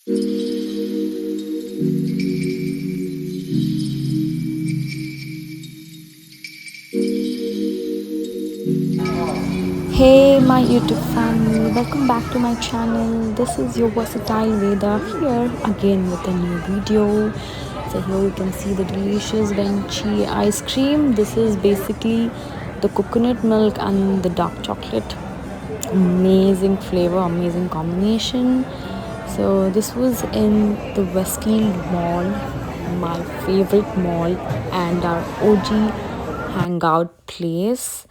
Hey my YouTube family, welcome back to my channel. This is your versatile Veda here again with a new video. So here you can see the delicious Venchi ice cream. This is basically the coconut milk and the dark chocolate. Amazing flavor, amazing combination. So this was in the Westfield Mall, my favorite mall and our OG hangout place.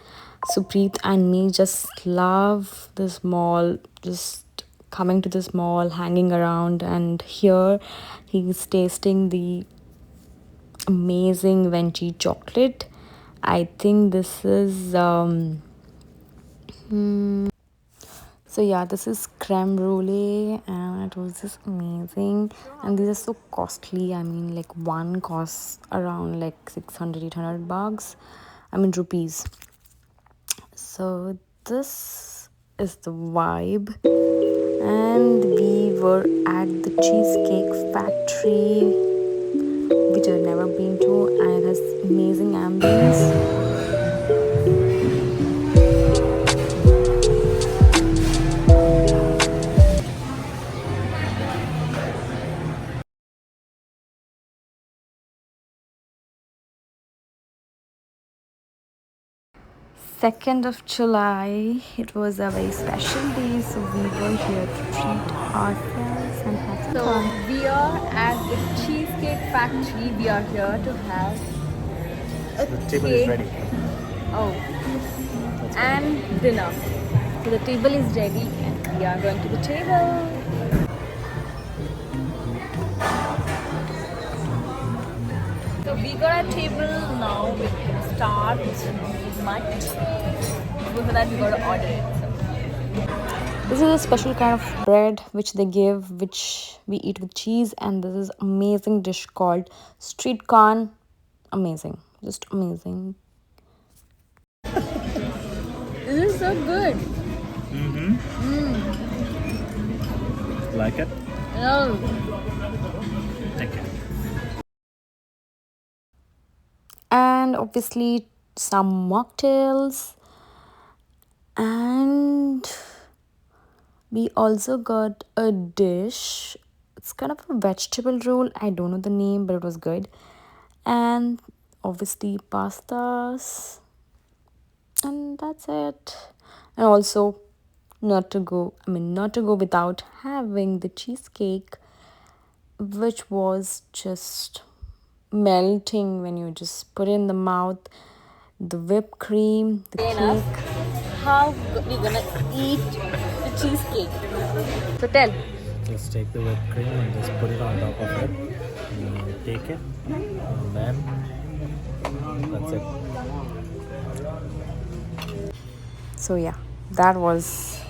Supreet and me just love this mall, just coming to this mall, hanging around, and here he's tasting the amazing Venchi chocolate. I think this is so yeah, this is creme brulee and it was just amazing. And these are so costly. I mean, like one costs around like 600, 800 bucks. I mean rupees. So this is the vibe. And we were at the Cheesecake Factory, which I've never been to, and it has amazing ambience. Second of July, it was a very special day, so we were here to treat ourselves and have some fun. We are at the Cheesecake Factory. We are here to have a The table cake. is ready. Oh, and dinner. So the table is ready, and we are going to the table. So we got a table now. We're gonna start with my tray. Before that, we gotta order it. This is a special kind of bread which they give, which we eat with cheese, and this is amazing dish called street corn. Amazing, just amazing. This is so good. Like it? No. Thank you. And obviously some mocktails, and we also got a dish. It's kind of a vegetable roll. I don't know the name, but it was good. And obviously pastas, and that's it. And also not to go without having the cheesecake, which was just melting when you just put it in the mouth. The whipped cream, the Enough. cake. How we gonna eat the cheesecake? So tell. Just take the whipped cream and just put it on top of it. You take it and then that's it. So yeah, that was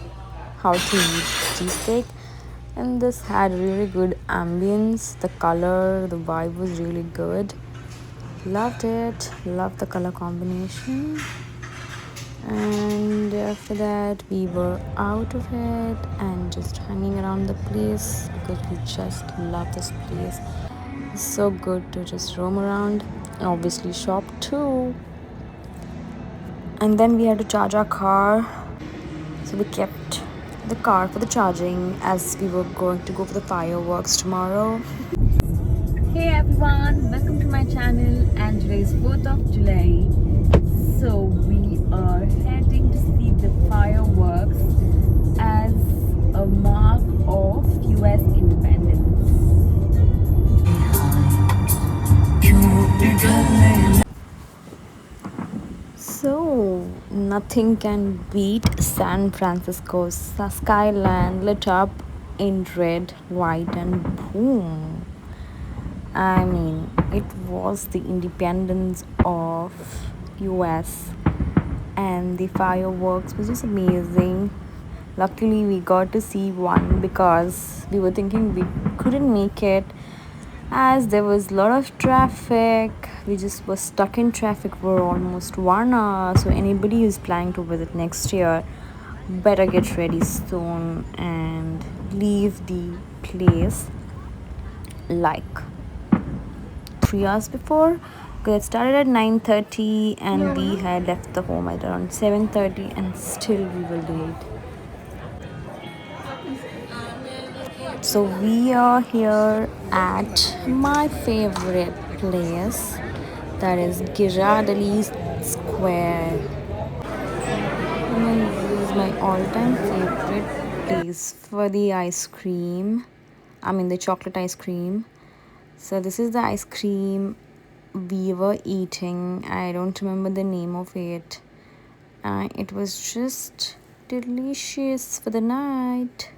how to eat cheesecake. And this had really good ambience. The color, the vibe was really good. Loved it. Loved the color combination. And after that we were out of it and just hanging around the place because we just love this place. It's so good to just roam around and obviously shop too. And then we had to charge our car, so we kept the car for the charging as we were going to go for the fireworks tomorrow. Hey everyone, welcome to my channel, and today is 4th of July. So we are heading to see the fireworks as a mark of US independence. So nothing can beat San Francisco's skyline lit up in red, white, and boom. I mean, it was the independence of US, and the fireworks was just amazing. Luckily, we got to see one because we were thinking we couldn't make it as there was a lot of traffic. We just were stuck in traffic for almost 1 hour. So anybody who's planning to visit next year better get ready soon and leave the place like 3 hours before, because it started at 9:30 and we had left the home at around 7:30 and still we were late. So we are here at my favorite place, that is Giradali Square. I mean, this is my all-time favorite place for the ice cream. I mean the chocolate ice cream. So this is the ice cream we were eating. I don't remember the name of it. It was just delicious for the night.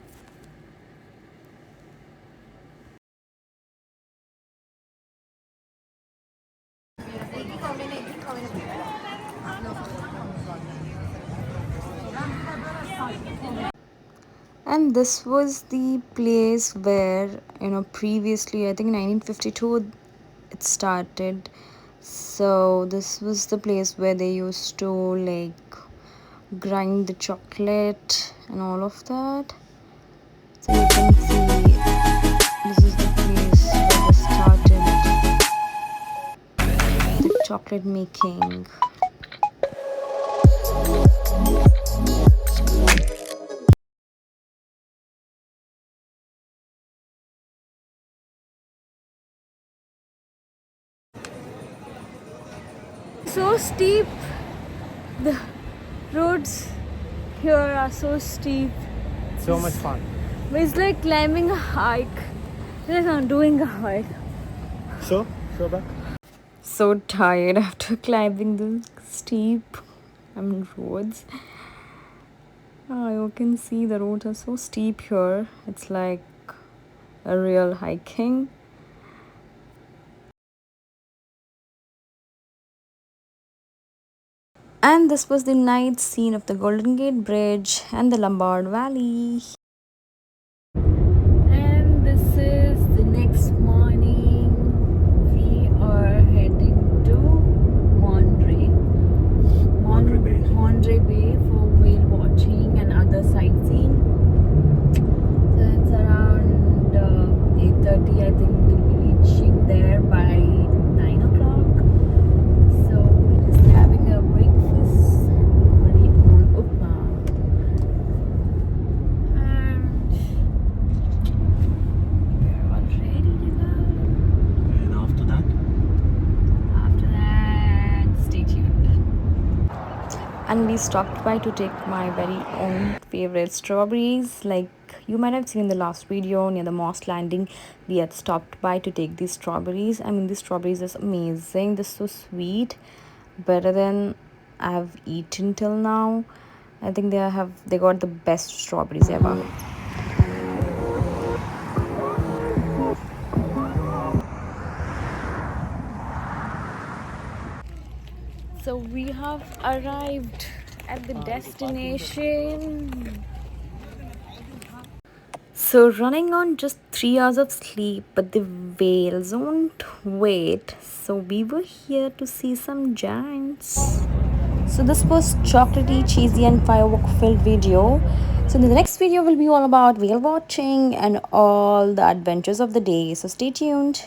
And this was the place where, previously, I think 1952 it started. So this was the place where they used to like grind the chocolate and all of that. So you can see this is the place where they started the chocolate making. So steep. The roads here are so steep. So much fun. But it's like climbing a hike. It's like I'm doing a hike. So back. So tired after climbing the steep roads. You can see the roads are so steep here. It's like a real hiking. And this was the night scene of the Golden Gate Bridge and the Lombard Valley. And this is the next morning. We are heading to Monterey Bay for whale watching and other sightseeing. So it's around 8:30. I think we'll be reaching there by 9 o'clock. So we're just having a breakfast, very own upma. And we're all ready to go. And after that, Stay tuned. And we stopped by to take my very own favorite strawberries. Like you might have seen in the last video near the Moss Landing, we had stopped by to take these strawberries. I mean, these strawberries is amazing. They're so sweet, better than I've eaten till now. I think they got the best strawberries ever. So we have arrived at the destination. So running on just 3 hours of sleep, but the whales won't wait. So we were here to see some giants. So this was chocolatey, cheesy and firework filled video. So the next video will be all about whale watching and all the adventures of the day. So stay tuned.